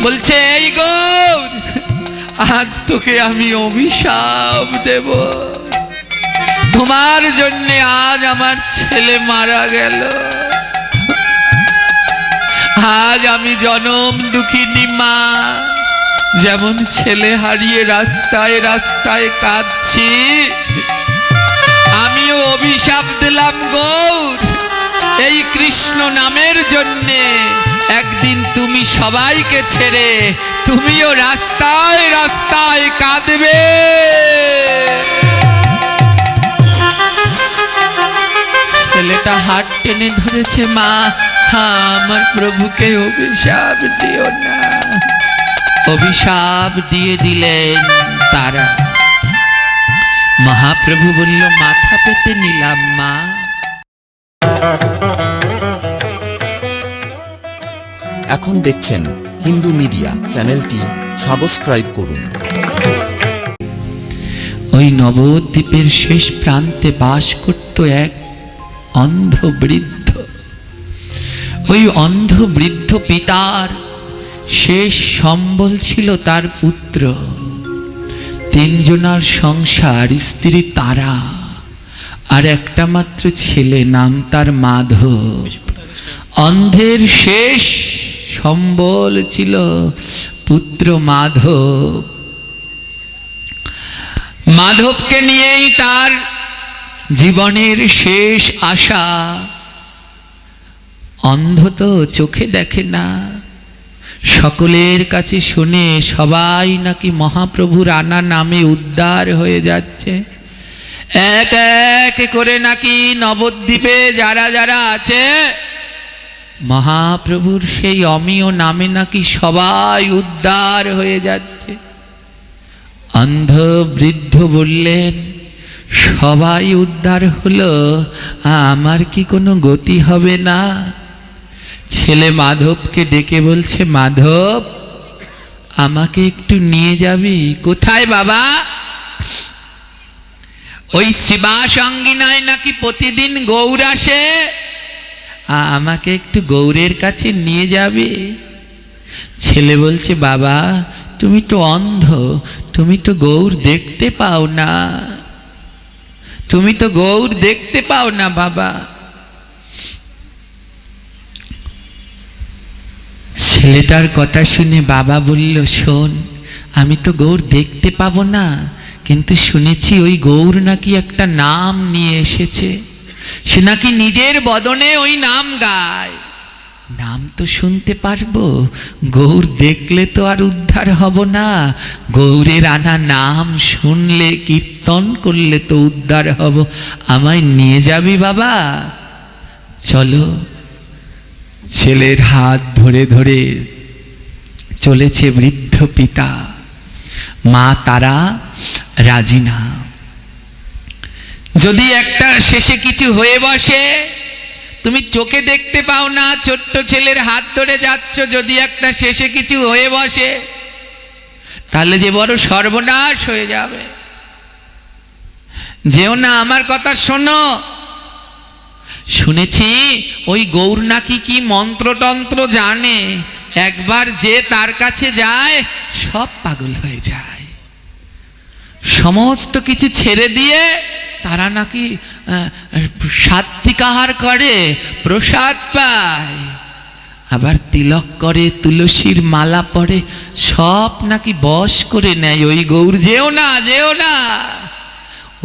বলছে এই গৌর, আজ তোকে আমি অভিশাপ দেব। তোমার জন্য আজ আমার ছেলে মারা গেল। আজ আমি জনম দুঃখিনী মা, যেমন ছেলে হারিয়ে রাস্তায় রাস্তায় কাঁদছি, আমিও অভিশাপ দিলাম গৌর, এই কৃষ্ণ নামের জন্যে একদিন তুমি সবাইকে ছেড়ে তুমিও রাস্তায় রাস্তায় কাঁদবে। ছেলেটা হাত টেনে ধরেছে, মা আমার প্রভুকে অভিশাপ দিও না। অভিশাপ দিয়ে দিলেন তারা। মহাপ্রভু বলল, মাথা পেতে নিলাম মা। এখন দেখছেন হিন্দু মিডিয়া চ্যানেলটি সাবস্ক্রাইব করুন। ওই নবদ্বীপের শেষ প্রান্তে বাস করত এক অন্ধ বৃদ্ধ। ওই অন্ধ বৃদ্ধ পিতার শেষ সম্বল ছিল তার পুত্র। তিনজনার সংসার, স্ত্রী তারা আর একটা মাত্র ছেলে, নাম তার মাধব। অন্ধের শেষ সম্বল ছিল পুত্র মাধব। মাধবকে নিয়েই তার জীবনের শেষ আশা। অন্ধ তো চোখে দেখে না, সকলের কাছে শুনে সবাই নাকি মহাপ্রভুর আনা নামে উদ্ধার হয়ে যাচ্ছে। এক এক করে নাকি নবদ্বীপে যারা যারা আছে, মহাপ্রভুর সেই অমিয় নামে নাকি সবাই উদ্ধার হয়ে যাচ্ছে। অন্ধ বৃদ্ধ বললেন, সবাই উদ্ধার হলো, আমার কি কোনো গতি হবে না? ছেলে মাধবকে ডেকে বলছে, মাধব আমাকে একটু নিয়ে যাবি? কোথায় বাবা? ওই শিবাসঙ্গিনায় নাকি প্রতিদিন গৌর আসে, আমাকে একটু গৌরের কাছে নিয়ে যাবে? ছেলে বলছে, বাবা তুমি তো অন্ধ, তুমি তো গৌর দেখতে পাও না, তুমি তো গৌর দেখতে পাও না বাবা। ছেলেটার কথা শুনে বাবা বলল, শোন, আমি তো গৌর দেখতে পাবো না, কিন্তু শুনেছি ওই গৌর নাকি একটা নাম নিয়ে এসেছে, সে নাকি নিজের বদনে ওই নাম গায়। নাম তো শুনতে পারবো, গৌর দেখলে তো আর উদ্ধার হব না। গৌরের আনা নাম শুনলে, কীর্তন করলে তো উদ্ধার হব। আমায় নিয়ে যাবি বাবা? চলো। ছেলের হাত ধরে ধরে চলেছে বৃদ্ধ পিতা। মা তারা রাজি না। যদি একটা শেষে কিছু হয়ে বসে, তুমি চোখে দেখতে পাও না, ছোট্ট ছেলের হাত ধরে যাচ্ছ, যদি একটা শেষে কিছু হয়ে বসে, তাহলে যে বড় সর্বনাশ হয়ে যাবে। যেও না, আমার কথা শোনো। শুনেছি ওই গৌর নাকি কি মন্ত্রতন্ত্র জানে, একবার যে তার কাছে যায় সব পাগল হয়ে যায়। সমস্ত কিছু ছেড়ে দিয়ে তারা নাকি সাত্বিক আহার করে, প্রসাদ পায়, আবার তিলক করে, তুলসীর মালা পরে, সব নাকি বশ করে নেয় ওই গৌর। যেও না, যেও না,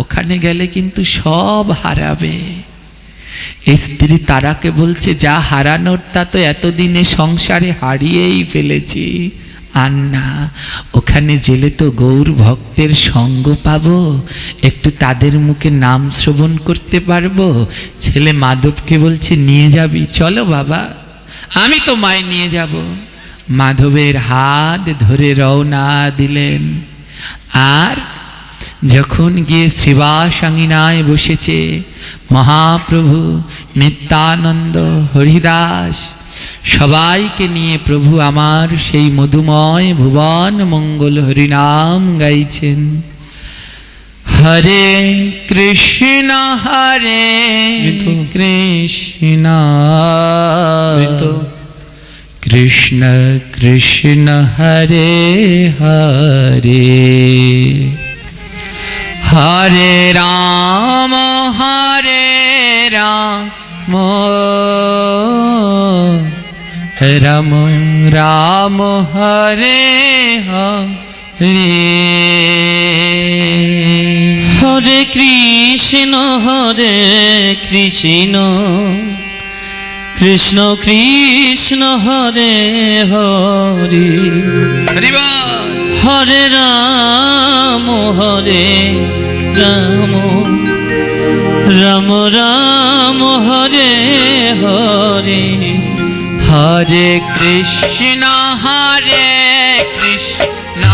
ওখানে গেলে কিন্তু সব হারাবে। স্ত্রী তারাকে বলছে, যা হারানোর তা তো এতদিনে সংসারে হারিয়েই ফেলেছি, আর না, ওখানে গেলে তো গৌর ভক্তের সঙ্গ পাবো, একটু তাদের মুখে নাম শ্রবণ করতে পারবো। ছেলে মাধবকে বলছে, নিয়ে যাবি? চলো বাবা, আমি তো মায় নিয়ে যাব। মাধবের হাত ধরে রওনা দিলেন। আর যখন গিয়ে শিবাসাঙ্গিনায় বসেছে, মহাপ্রভু নিত্যানন্দ, হরিদাস সবাইকে নিয়ে প্রভু আমার সেই মধুময় ভুবন মঙ্গল হরিনাম গাইছেন। হরে কৃষ্ণ কৃষ্ণ কৃষ্ণ কৃষ্ণ হরে হরে হরে রাম রাম রাম হরে হরে হরে কৃষ্ণ কৃষ্ণ কৃষ্ণ হরে হরে হরি বল। হরে রাম রাম রাম হরে হরে হরে কৃষ্ণ কৃষ্ণ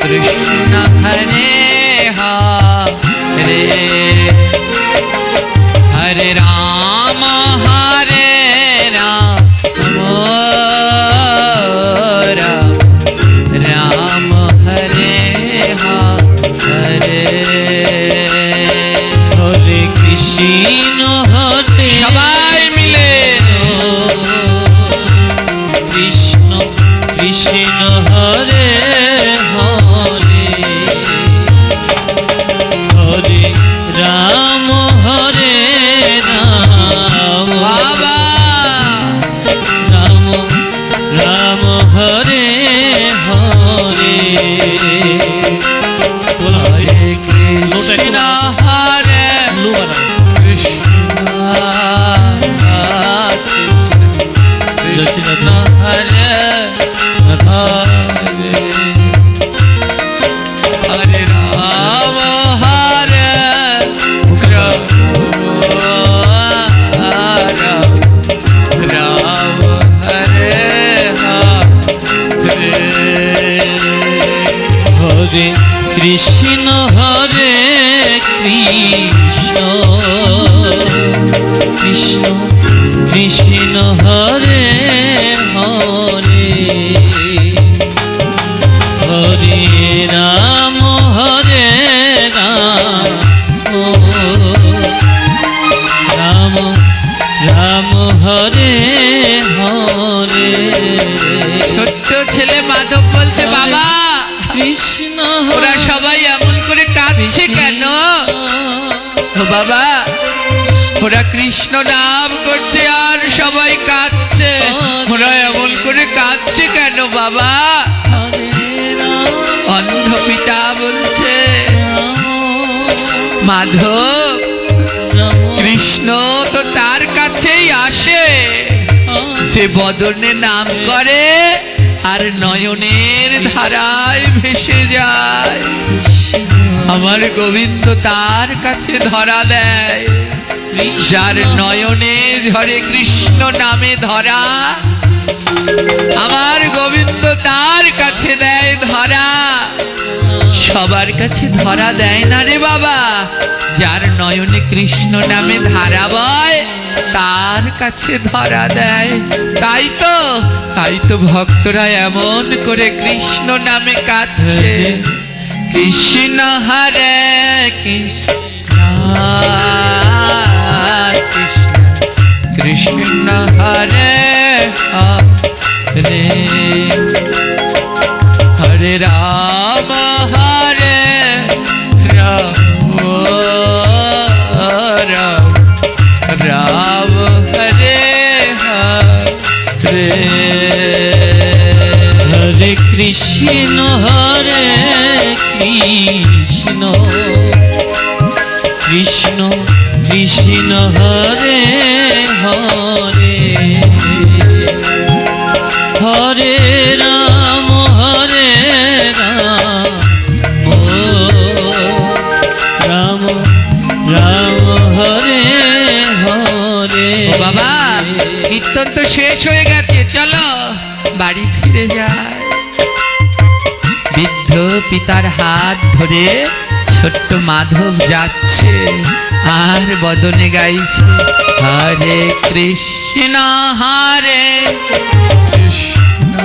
কৃষ্ণ হরে হরে হরে রাম রাম হরে হরে হরে কৃষ্ণ সবাই মিলে কৃষ্ণ কৃষ্ণ হরে হরে হরে রাম বাবা রাম রাম হরে হরে হরে কৃষ্ণ হরে কৃষ্ণ কৃষ্ণ হরে হরে হরে রাম রাম হরে হরে হরে কৃষ্ণ কৃষ্ণ কৃষ্ণ হরে হরে হরে রাম রাম রাম হরে হরে ছোট্ট ছেলে মাধব বলছে বাবা কৃষ্ণ ওরা সবাই এমন করে কাঁদছে কেন? ও বাবা ওরা কৃষ্ণ নাম করছে আর সবাই কাঁদছে, ওরা এমন করে কাঁদছে কেন বাবা? অন্ধ পিতা বলছে মাধব কৃষ্ণ তো তার কাছেই আসে যে বদনে নাম করে আর নয়নের ধারায় ভেসে যায়। আমার গোবিন্দ তার কাছে ধরা দেয়, যার নয়নে ঝরে কৃষ্ণ নামে ধরা, আমার গোবিন্দ তার কাছে দেয় ধরা। সবার কাছে ধরা দেয় না রে বাবা, যার নয়নে কৃষ্ণ নামে ধারা বয় তার কাছে ধরা দেয়। তাই তো ভক্তরা এমন করে কৃষ্ণ নামে কাঁদছে। কৃষ্ণ হরে কৃষ্ণ কৃষ্ণ হরে হরে হরে রাম রাম হরে হরে হরে কৃষ্ণ কৃষ্ণ কৃষ্ণ হরে হরে হরে রাম রাম রাম হরে হরে। ও বাবা কীর্তন তো শেষ হয়ে গেছে, চলো বাড়ি ফিরে যায়। বৃদ্ধ পিতার হাত ধরে ছোট্ট মাধব যাচ্ছে আর বদনে গাইছে হরে কৃষ্ণ কৃষ্ণ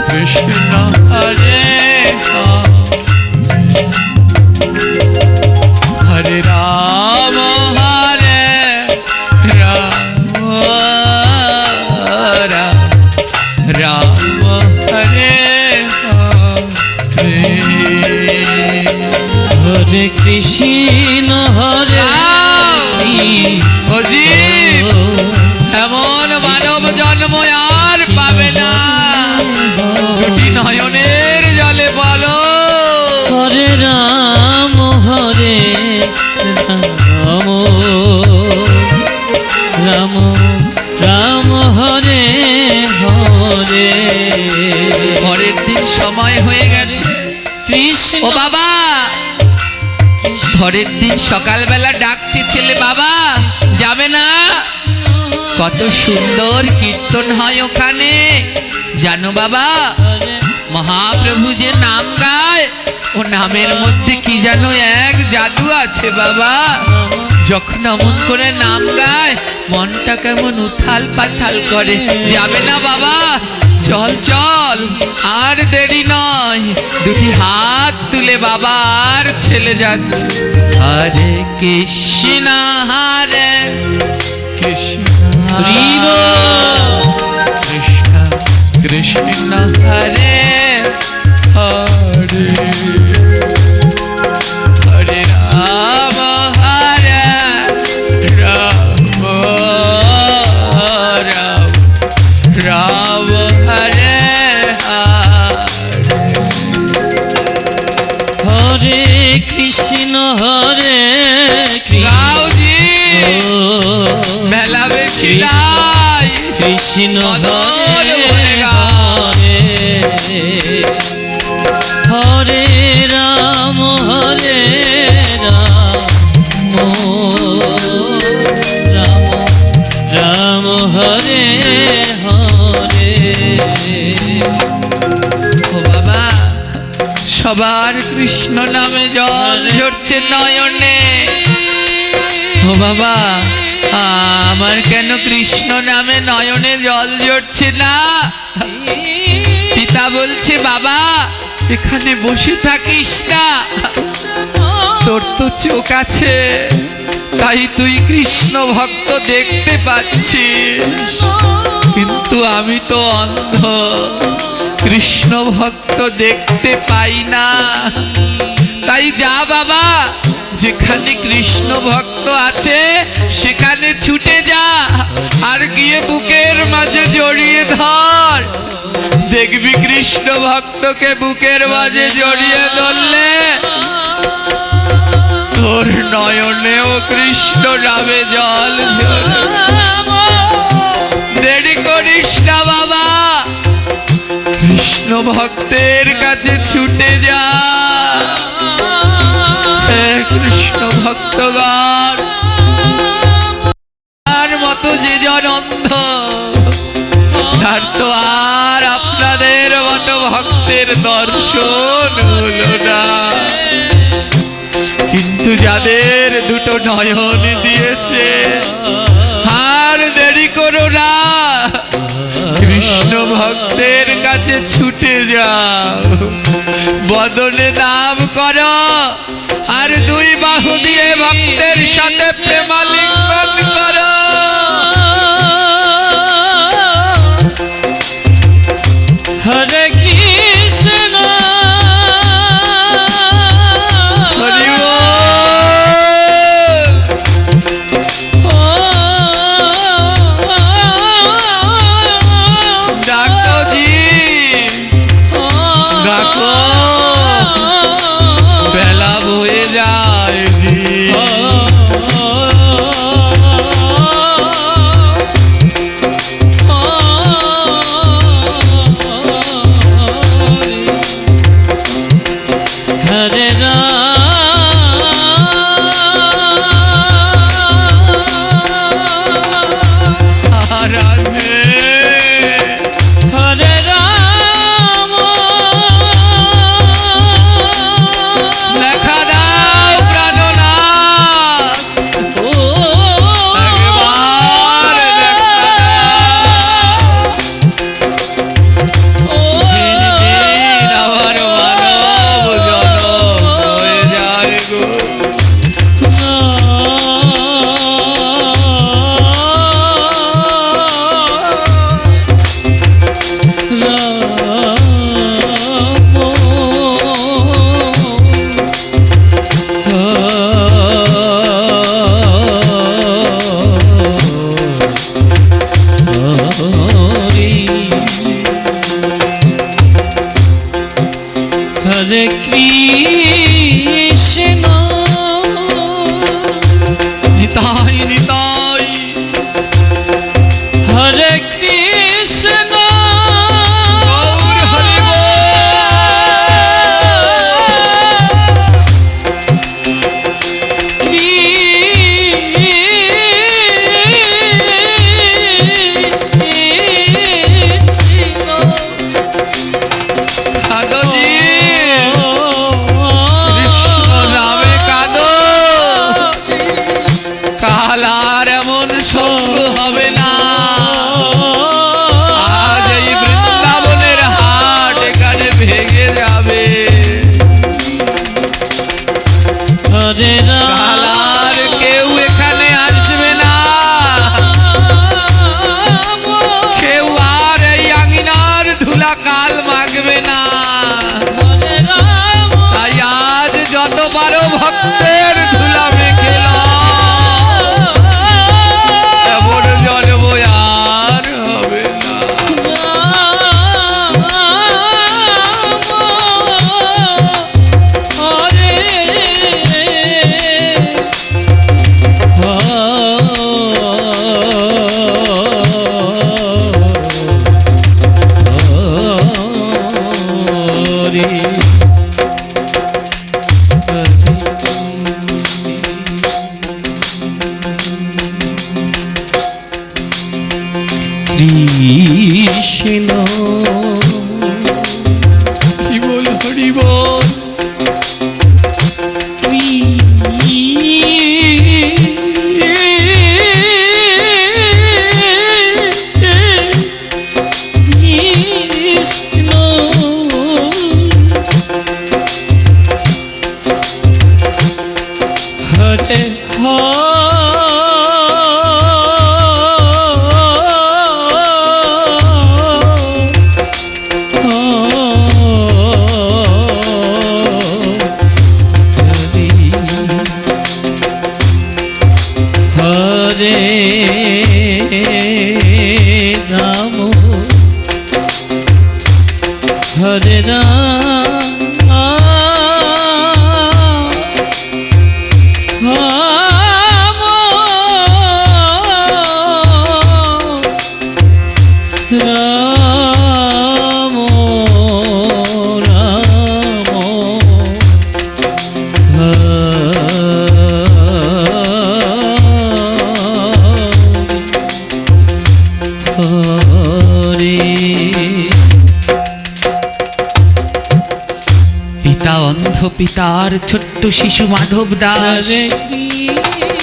কৃষ্ণ হরে হরে রাম অজীব এমন মানব জন্ম আর পাবে না। দুটি নয়নের জলে বলো হরে রাম রাম রাম হরে হরে। পরের দিন সময় হয়ে গেছে। কৃষ্ণ ও বাবা, পরের দিন সকালবেলা ডাকছে ছেলে, বাবা যাবে না? কত সুন্দর কীর্তন হয় ওখানে জানো বাবা? মহাপ্রভু যে নাম গায়, ও নামের মধ্যে কি যেন এক জাদু আছে বাবা। যখন অমন করে নাম গায় মনটা কেমন উথাল পাথাল করে। যাবে না বাবা? চল চল, আর দেরি নয়। দুটি হাত তুলে বাবা আর ছেলে যাচ্ছে। হরে কৃষ্ণ হরে কৃষ্ণ হরিব। কৃষ্ণ কৃষ্ণ হরে হরে হরে রাম হরে রাম রাম রাম হরে হরে কৃষ্ণ হরে গাউজি মেলা বেশি নাই। কৃষ্ণ হরে হরে রাম হরে রাম রাম হরে হরে। ও বাবা, সবার কৃষ্ণ নামে জল ঝরছে নয়নে। ও বাবা, আমার কেন কৃষ্ণ নামে নয়নে জল ঝরছে না? পিতা বলছে, বাবা এখানে বসে থাকিস না, তোর তো চোখ আছে, তাই তুই কৃষ্ণ ভক্ত দেখতে পাচ্ছিস, কিন্তু আমি তো অন্ধ, কৃষ্ণ ভক্ত দেখতে পাই না। তাই যা বাবা, যেখানে কৃষ্ণ ভক্ত আছে সেখানে ছুটে যা, আর গিয়ে বুকের মাঝে জড়িয়ে ধর। দেখবি কৃষ্ণ ভক্তকে বুকের মাঝে জড়িয়ে ধরলে তোর নয়নেও কৃষ্ণ নামে জল ঝরে। দেরি করিস না বাবা, কৃষ্ণ ভক্তের কাছে ছুটে যা। হে কৃষ্ণ ভক্তগণ, আর মতো যে জন অন্ধ, তার তো আর আপনাদের মতো ভক্তের দর্শন হলো না, কিন্তু যাদের দুটো নয়ন দিয়েছে, আর দেরি করো না, কৃষ্ণ ভক্তের কাছে ছুটে যাও, বদনে নাম করো, আর দুই বাহু দিয়ে ভক্তের সাথে প্রেমালিঙ্গন করো। হরে কৃষ্ণ হরি ডাকো জি, ডাকো, বেলা বয়ে যায় জি। হবে না। আজ এই বৃন্দাবনের হাট এখানে ভেঙে যাবে। হরে রাম কালার কেউ এখানে আসবে না, কেউ আর এই আঙিনার ধুলা কাল মাখবে না। হরে রাম তাই আজ যত পারো ভক্তের ধুলা মেখে লও, এমন জন্ম আর হবে না। কৃষ্ণ কি বল হরি বল। হরে রাম হরে রাম পিতা অন্ধ, পিতার ছোট্ট শিশু মাধব দাস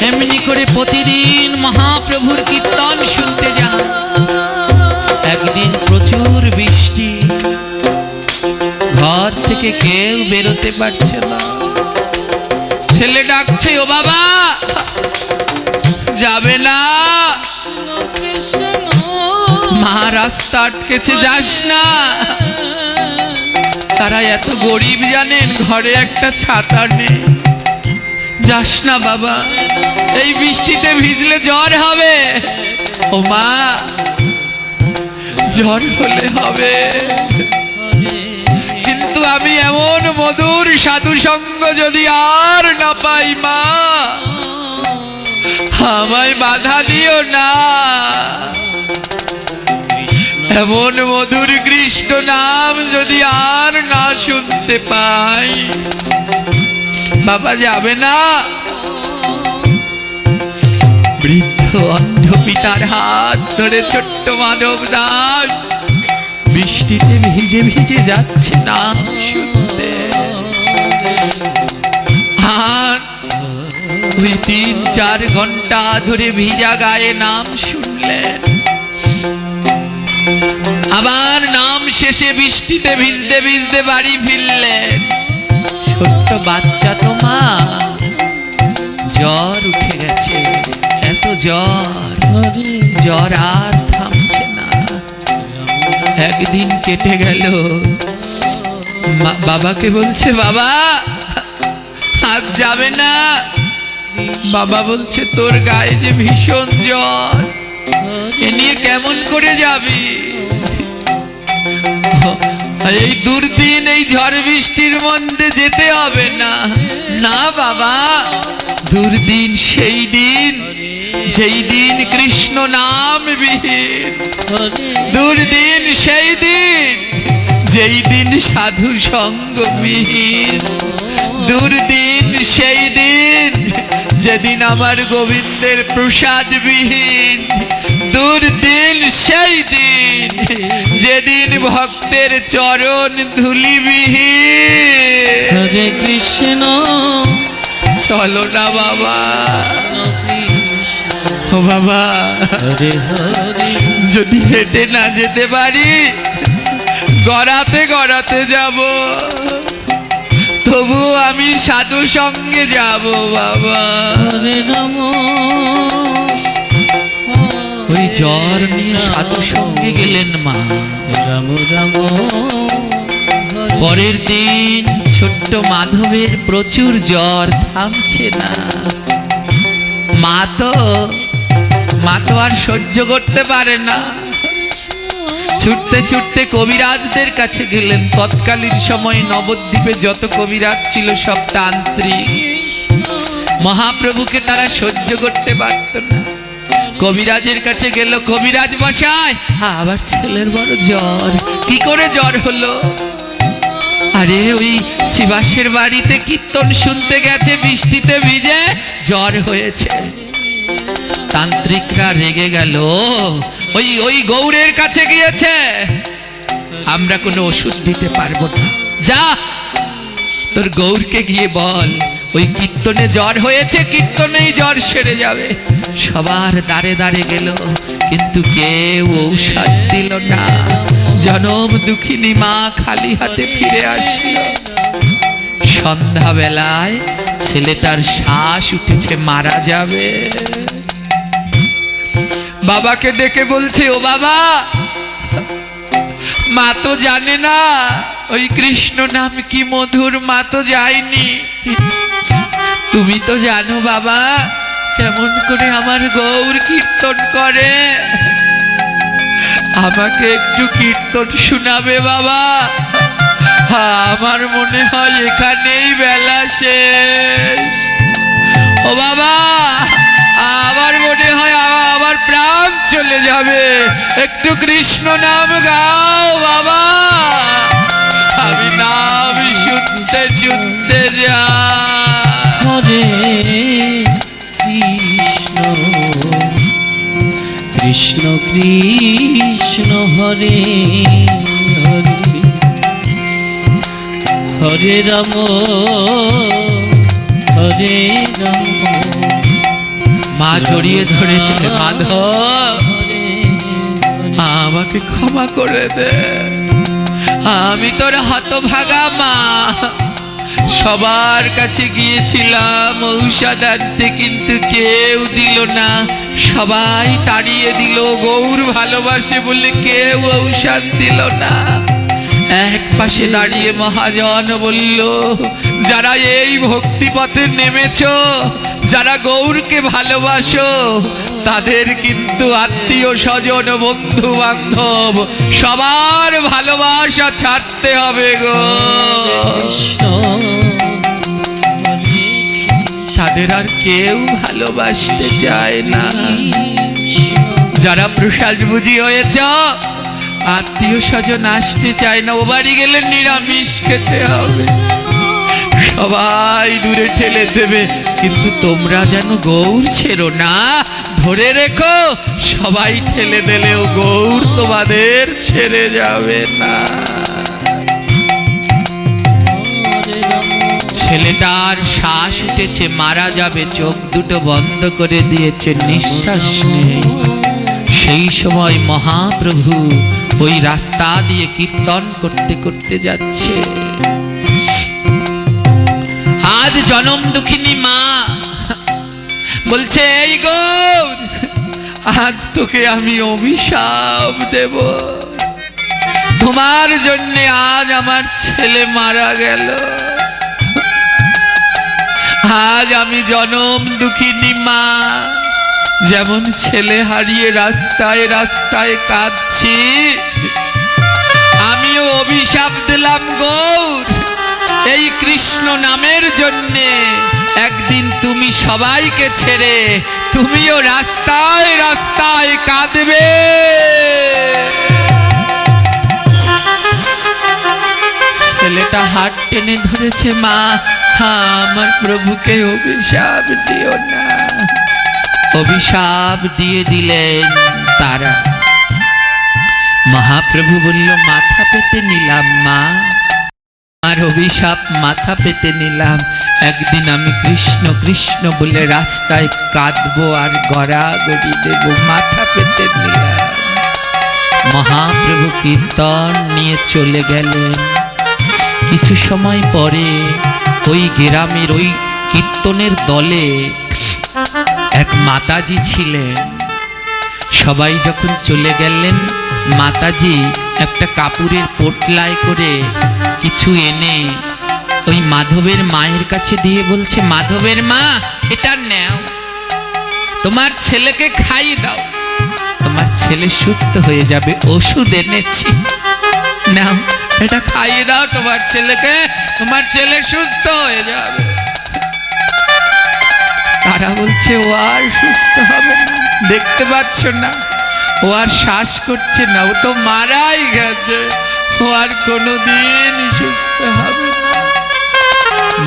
এমনি করে প্রতিদিন মহাপ্রভুর কীর্তন শুনতে যান। একদিন প্রচুর বৃষ্টি, ঘর থেকে কেউ বেরোতে পারছে না। ছেলে ডাকছে, ও বাবা যাবে না, মা রাস্তা আটকেছে, যাস না। তারা এত গরিব জানেন, ঘরে একটা ছাতা নেই। যাস না বাবা, এই বৃষ্টিতে ভিজলে জ্বর হবে। ও মা, জ্বর হলে হবে, কিন্তু আমি এমন মধুর সাধু সঙ্গ যদি আর না পাই মা, আমায় বাধা দিও না। এমন মধুর কৃষ্ণ নাম যদি আর না শুনতে পাই, বাবা যাবে না। বৃদ্ধ অন্ধ পিতার হাত ধরে ছোট্ট মাধব দাস বৃষ্টিতে ভিজে ভিজে যাচ্ছে নাম শুনতে। আর ওই 3-4 ঘন্টা ধরে ভিজা গায়ে নাম শুনলেন। আবার নাম শেষে বৃষ্টিতে ভিজতে ভিজতে বাড়ি ফিরলেন। ছোট্ট বাচ্চা তো মা, জ্বর উঠে গেছে, এত জ্বর আর থামছে না। একদিন কেটে গেল, বাবাকে বলছে, বাবা আজ যাবে না। বাবা বলছে, তোর গায়ে যে ভীষণ জ্বর, এ নিয়ে কেমন করে যাবি? এই দুর্দিন এই ঝড় বৃষ্টির মধ্যে যেতে হবে না। না বাবা, দুর্দিন সেই দিন যেই দিন কৃষ্ণ নাম বিহীন, দুর্দিন সেই দিন যেই দিন সাধু সঙ্গ বিহীন, দুর্দিন সেই দিন যেদিন আমার গোবিন্দের প্রসাদ বিহীন, দুর্দিন সেই দিন যেদিন ভক্তের চরণ ধুলি বিহীন। হরে কৃষ্ণ চলো না বাবা, ও বাবা, হরে হরে যদি হেঁটে না যেতে পারি গড়াতে গড়াতে যাব, তবু আমি সাধু সঙ্গে যাব বাবা। হরে রাম ওই জ্বর নিয়ে সাধু সঙ্গে গেলেন মা। রাম রাম পরের দিন ছোট্ট মাধবের প্রচুর জ্বর, থামছে না। মা তো আর সহ্য করতে পারে না, ছুটতে ছুটতে কবিরাজদের কাছে গেলেন। তৎকালীন সময়ে নবদ্বীপে যত কবিরাজ ছিল সব তান্ত্রিক, মহাপ্রভুকে তারা সহ্য করতে পারত না। কবিরাজের কাছে গেল, কবিরাজ মশাই আবার ছেলের বড় জ্বর। কি করে জ্বর হলো? আরে ওই শিবাসের বাড়িতে কীর্তন শুনতে গেছে, বৃষ্টিতে ভিজে জ্বর হয়েছে। তান্ত্রিকরা রেগে গেল, ওই গৌরের কাছে গিয়েছে, আমরা কোনো ওষুধ দিতে পারবো না। যা তোর গৌরকে গিয়ে বল ওই কীর্তনে জ্বর হয়েছে, কীর্তনেই জ্বর সেরে যাবে। সবার দাঁড়ে দাঁড়ে গেল, কিন্তু কেউ ঔষধ দিল না। জনম দুঃখিনী মা খালি হাতে ফিরে আসলো। সন্ধ্যাবেলায় ছেলেটার শ্বাস উঠেছে, মারা যাবে। বাবাকে ডেকে বলছে, ও বাবা, মা তো জানে না ওই কৃষ্ণ নাম কি মধুর, মা তো যায়নি। তুমি তো জানো বাবা কেমন করে আমার গৌর কীর্তন করে, আমাকে একটু কীর্তন শোনাবে বাবা? আমার মনে হয় এখানেই বেলা শেষ। ও বাবা, আমার মনে হয় আমার প্রাণ চলে যাবে, একটু কৃষ্ণ নাম গাও বাবা। আমি নাম শুনতে শুনতে যা। হরে কৃষ্ণ কৃষ্ণ কৃষ্ণ হরে হরে হরে রাম হরে রাম মা জড়িয়ে ধরেছে, মাধব আমাকে ক্ষমা করে দে, আমি তোর হতভাগা মা। সবার কাছে গিয়েছিলাম ঔষধ আনতে, কিন্তু কেউ দিল না, সবাই তাড়িয়ে দিল। গৌর ভালোবাসে বলে কেউ ঔষধ দিল না। এক পাশে দাঁড়িয়ে মহাজন বলল, যারা এই ভক্তিপথে নেমেছো, যারা গৌরকে ভালোবাসো, তাদের কিন্তু আত্মীয় স্বজন বন্ধু বান্ধব সবার ভালোবাসা ছাড়তে হবে গো। তাদের আর কেউ ভালোবাসতে চায় না। যারা প্রসাদ বুঝি হয়েছ, আত্মীয় স্বজন আসতে চায় না, ও বাড়ি গেলে নিরামিষ খেতে হবে, সবাই দূরে ঠেলে দেবে। কিন্তু তোমরা যেন গৌর ছেড়ো না, ধরে রেখো, সবাই ঠেলে দিলেও গৌর তোমাদের ছেড়ে যাবে না। ছেলেটার শ্বাস উঠেছে, মারা যাবে, চোখ দুটো বন্ধ করে দিয়েছে, নিঃশ্বাস নেই। সেই সময় মহাপ্রভু ওই রাস্তা দিয়ে কীর্তন করতে করতে যাচ্ছে। আজ জনম দুঃখিনী মা বলছে, এই গৌর, আজ তোকে আমি অভিশাপ দেব। তোমার জন্য আজ আমার ছেলে মারা গেল। আজ আমি জনম দুঃখিনী মা, যেমন ছেলে হারিয়ে রাস্তায় রাস্তায় কাঁদছি, আমিও অভিশাপ দিলাম গৌর, এই কৃষ্ণ নামের জন্যে একদিন তুমি সবাইকে ছেড়ে তুমিও রাস্তায় রাস্তায় কাঁদবে। ছেলেটা হাত টেনে ধরেছে, মা আমার প্রভুকে অভিশাপ দিও না। অভিশাপ দিয়ে দিলেন তারা। মহাপ্রভু বলল, মাথা পেতে নিলাম মা, আর অভিশাপ মাথা পেতে নিলাম। একদিন আমি কৃষ্ণ কৃষ্ণ বলে রাস্তায় কাঁদবো আর গড়াগড়ি দেব, মাথা পেতে নিলাম। মহাপ্রভু কীর্তন নিয়ে চলে গেলেন। কিছু সময় পরে ওই গ্রামের ওই কীর্তনের দলে এক মাতাজি ছিলেন। সবাই যখন চলে গেলেন, মাতাজি একটা কাপড়ের পোটলায় করে কিছু এনে ওই মাধবের মায়ের কাছে দিয়ে বলছে, মাধবের মা, এটা নাও, তোমার ছেলেকে খাইয়ে দাও, তোমার ছেলে সুস্থ হয়ে যাবে, ওষুধ এনেছি, নাও এটা খাইয়ে দাও তোমার ছেলেকে, তোমার ছেলে সুস্থ হয়ে যাবে। তারা বলছে, ও আর সুস্থ হবে না, দেখতে পাচ্ছ না ও আর শ্বাস করছে না, ও তো মারাই গেছে, ও আর কোনোদিন সুস্থ হবে না।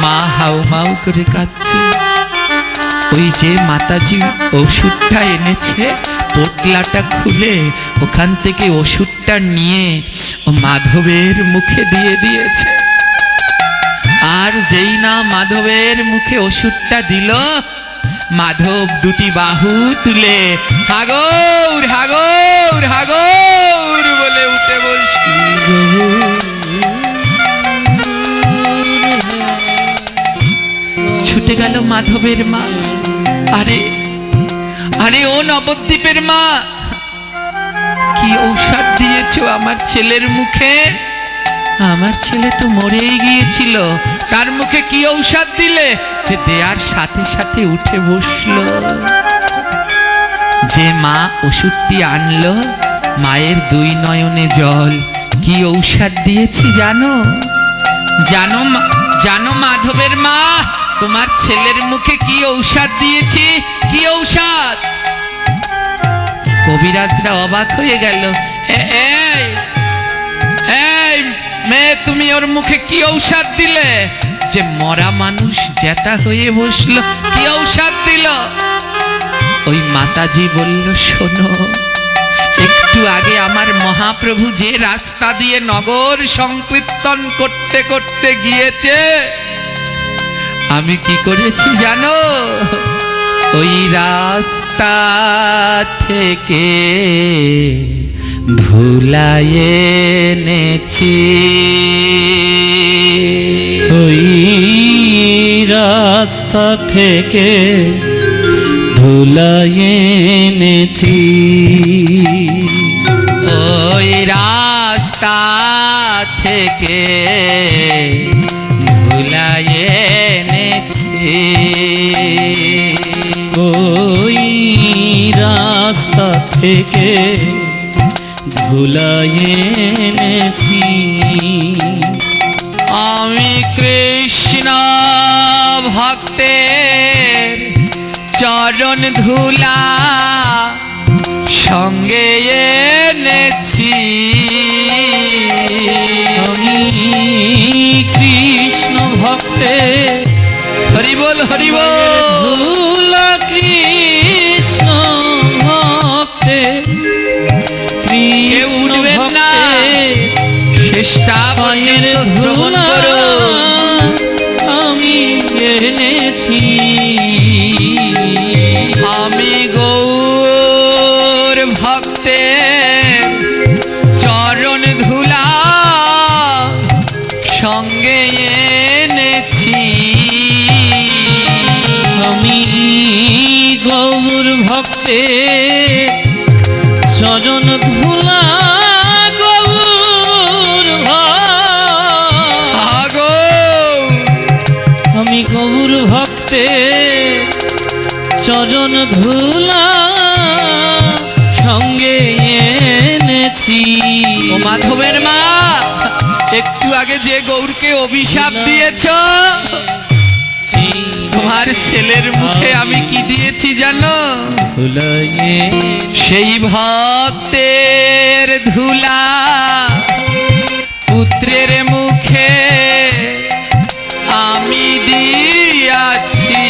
মা হাউ মাউ করে কাঁদছে। ওই যে মাতাজি ওষুধটা এনেছে, পোটলাটা খুলে ওখান থেকে ওষুধটা নিয়ে ও মাধবের মুখে দিয়ে দিয়েছে। আর যেই না মাধবের মুখে ওষুধটা দিল, মাধব দুটি বাহু তুলে হাগর হাগর হাগর বলে উঠে বসল। ছুটে গেল মাধবের মা, আরে আরে ও নবদ্বীপের মা, কি ঔষধ দিয়েছো আমার ছেলের মুখে? আমার ছেলে তো মরেই গিয়েছিল, তার মুখে কি ঔষধ দিলে? যে দেয়ার সাথে সাথে উঠে বসলো। যে মা ওষুধটি আনলো, মায়ের দুই নয়নে জল। কি ঔষধ দিয়েছি জানো? জানো জানো মাধবের মা, তোমার ছেলের মুখে কি ঔষধ দিয়েছি? কি ঔষধ? কবিরাজরা অবাক হয়ে গেল। এই এই মেয়ে, তুমি ওর মুখে কি ঔষধ দিলে? যে মরা মানুষ জেতা হয়ে বসলো, কি ঔষধ দিল? ওই মাতাজি বলল, শোনো, একটু আগে আমার মহাপ্রভু যে রাস্তা দিয়ে নগর সংকীর্তন করতে করতে গিয়েছে, আমি কি করেছি জানো? ওই রাস্তা থেকে ধুলাই এনেছি। ওই রাস্তা থেকে ধুলাই এনেছি। ওই রাস্তা থেকে ধুলাই এনেছি। ওই রাস্তা থেকে ধুলাই এনেছি। আমি কৃষ্ণ ভক্তের চরণ ধুলা সঙ্গে এনেছি। আমি কৃষ্ণ ভক্তের হরি বল হরি বল। ধুলা কৃষ্ণ ভক্তের, কেউ উঠবেন না, শেষটা পর্যন্ত শ্রবণ করো। আমি এনেছি। আমি গৌর ভক্তের চরণ ধুলা সঙ্গে এনেছি। আমি গৌর ভক্তের চরণ ধুলা, গৌর আগো আমি গৌর ভক্তের চরণ ধুলা সঙ্গে এনেছি। ও মাধবের মা, একটু আগে যে গৌরকে অভিশাপ দিয়েছ, তোমার ছেলের মুখে আমি কি দিয়েছি জানো? সেই ভক্তের ধুলা পুত্রের মুখে আমি দিয়াছি।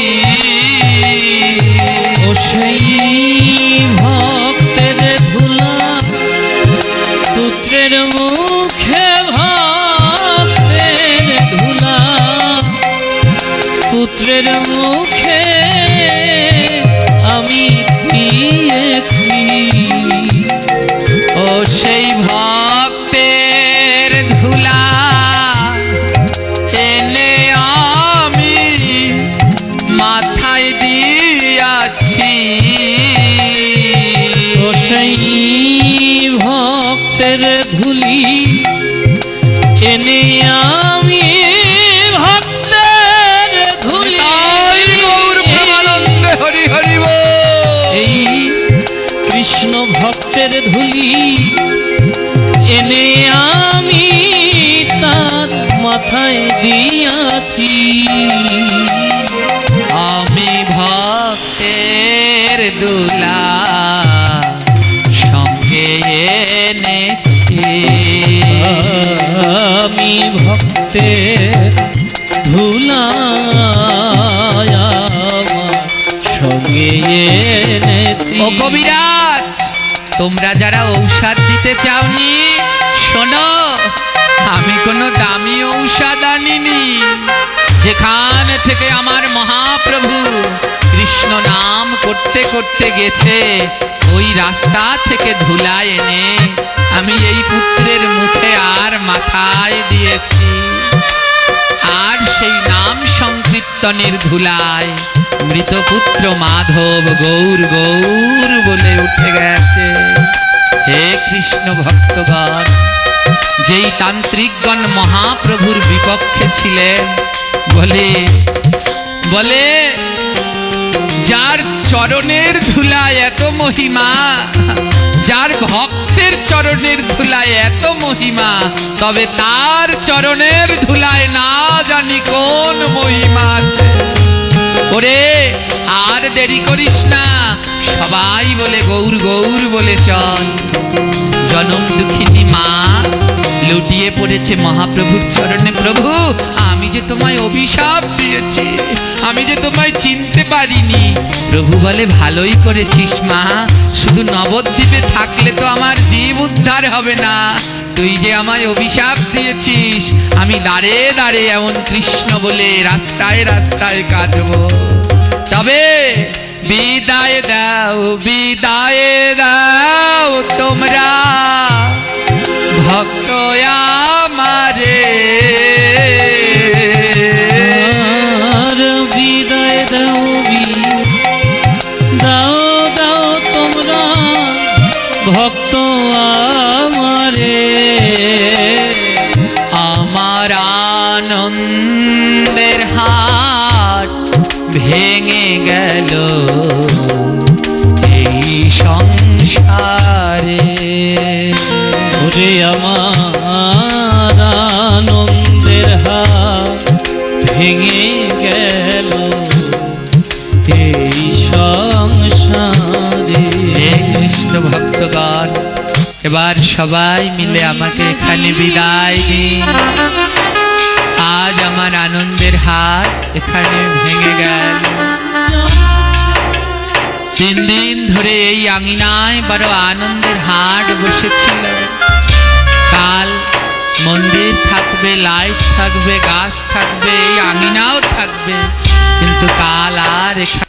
ও সেই ভক্তের ধুলা পুত্রের মুখে, ভক্তের ধুলা ও সেই ভক্তের ধুলি এনে আমি ভক্তের ধুলি নিতাই গৌর প্রেমানন্দে হরি হরি বল। এই কৃষ্ণ ভক্তের ধুলি এনে আমি তার মাথায় দিয়াছি আমি ভক্তের দুলা সঙ্গে এনেছি। আমি ভক্তের ধুলা আমার সঙ্গে এনেছি। ও কবিরাজ, তোমরা যারা ঔষধ দিতে চাওনি শোনো, আমি কোনো দামি ঔষধ আনিনি। যেখান থেকে আমার মহাপ্রভু কৃষ্ণ নাম করতে করতে গেছে, ওই রাস্তা থেকে ধুলা এনে আমি এই পুত্রের মুখে আর মাথায় দিয়েছি। আর সেই নাম সংকীর্তনের ধুলায় মৃতপুত্র মাধব গৌর গৌর বলে উঠে গেছে। হে কৃষ্ণ ভক্তগণ, যেই তান্ত্রিকগণ মহাপ্রভুর বিপক্ষে ছিলেন, বলে বলে যার চরণের ধুলায় এত মহিমা, যার ভক্তের চরণের ধুলায় এত মহিমা, তবে তার চরণের ধুলায় না জানি কোন মহিমা আছে। ওরে আর দেরি করিস না, সবাই বলে গৌর গৌর বলে চল। জনম দুঃখিনী মা লুটিয়ে পড়েছে মহাপ্রভুর চরণে। প্রভু, আমি যে তোমায় অভিশাপ দিয়েছি, আমি যে তোমায় চিনতে পারিনি। প্রভু বলে, ভালোই করেছিস মা, শুধু নবদ্বীপে থাকলে তো আমার জীব উদ্ধার হবে না। তুই যে আমায় অভিশাপ দিয়েছিস, আমি দাঁড়ে দাঁড়ে এমন কৃষ্ণ বলে রাস্তায় রাস্তায় কাটবো। তবে বিদায় দাও, বিদায় দাও তোমরা ভক্ত আমারে। আর বিদায় দাও দাও দাও তোমরা ভক্ত আমারে। আমার আনন্দের হাট ভেঙে গেল এই সংসারে। ওরে আমার আনন্দের হাত ভেঙে গেল এই সংসারে। হে কৃষ্ণ ভক্তগণ, এবার সবাই মিলে আমাকে এখানে বিদায় দিন। আজ আমার আনন্দের হাট এখানে ভেঙে গেল। 3 দিন ধরে এই আঙিনায় বড় আনন্দের হাট বসেছিল। কাল মন্দির থাকবে, লাইট থাকবে, গাছ থাকবে, এই আঙিনাও থাকবে, কিন্তু কাল আর এখানে